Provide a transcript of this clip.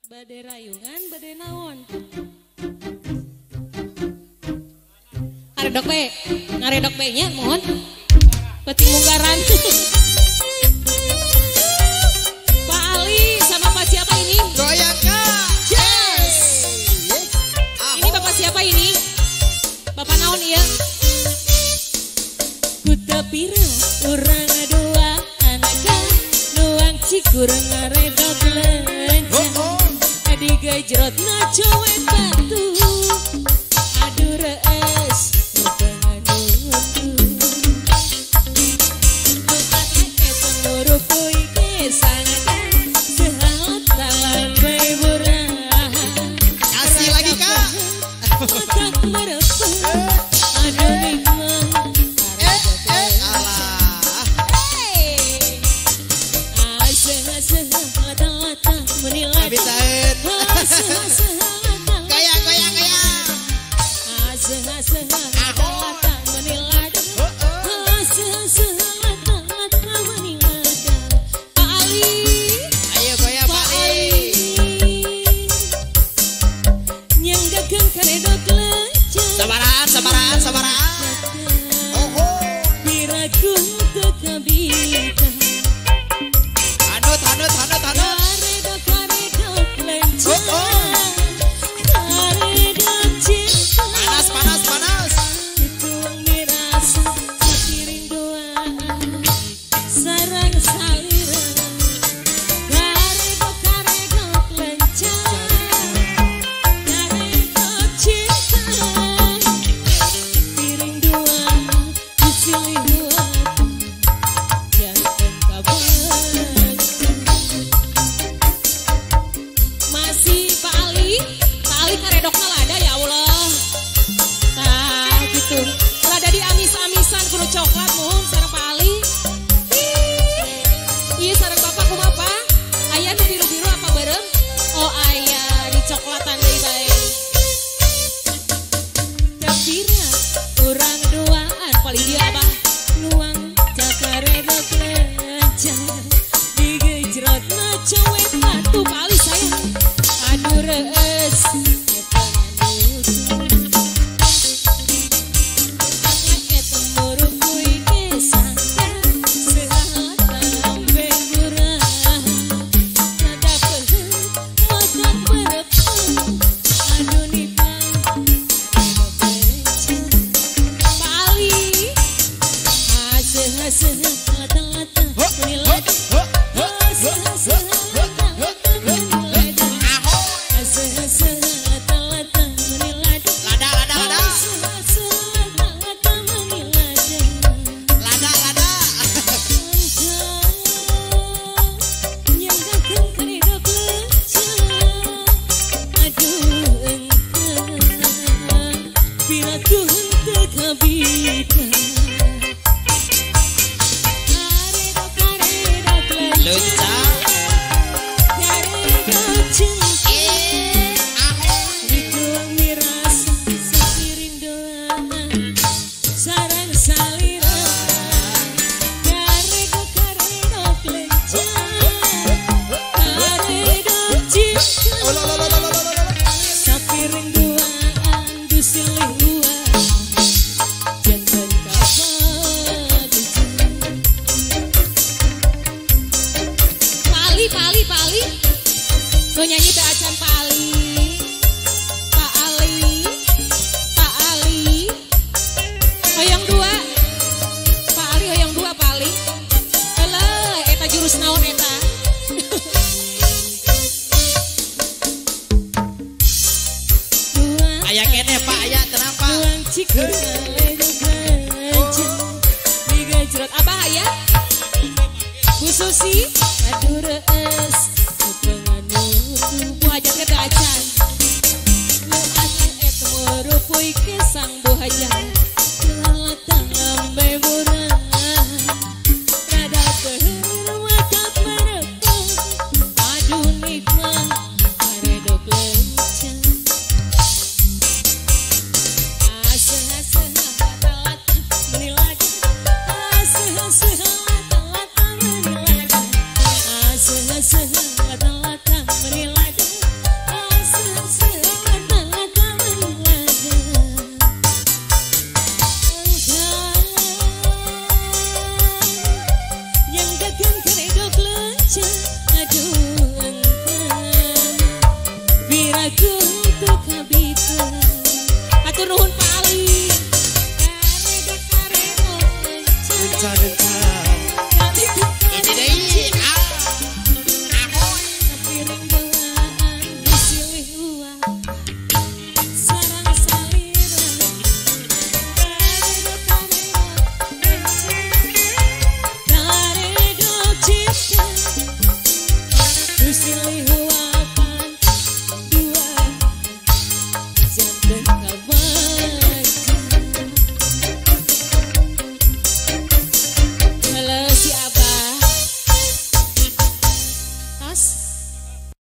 Badai rayungan, badai naon. Ngaredok be nya mohon. Peti munggaran. Pak Ali sama Pak siapa ini? Goyang Kak. Yes. Ini Bapak siapa ini? Bapak naon ieu? Kutapira urang dua anak nuang cikur ngaredok lencah. Digejrot na cowek batu aduh rees penganutu eta nurupuy kesangan sehat talan beburah kasih lagi Kak. otak merepet aduh nikmat aseh-aseh mata-mata menilai coklat mohon sareng Pak Ali. Iya sareng Bapak kumaha? Aya nu biru-biru apa bareng? Oh aya di coklatan deui bae. Tapira urang duaan paling dia Abah nuang cakaredok lencah. Digejrotna cowek batu Pak Ali sayang. Aduh rees. Lo nyanyi teh acan Pak Ali. Pak Ali. Pak Ali. Hoyong dua. Pak Ali hoyong dua Pak Ali. Eleh eta jurus naon eta? Aya kene Pak aya kenapa? Nuang cikur digejrot Abah aya? Bu Susi aduh rees. Buhajan ke acan lu acan et merupuy kesang buhajan latang ambe murah rada berwatak merepang aduh nikmat karedok lencah aseh-aseh lata-lata menilaga aseh-aseh lata-lata menilaga aseh-aseh lata-lata menilaga piring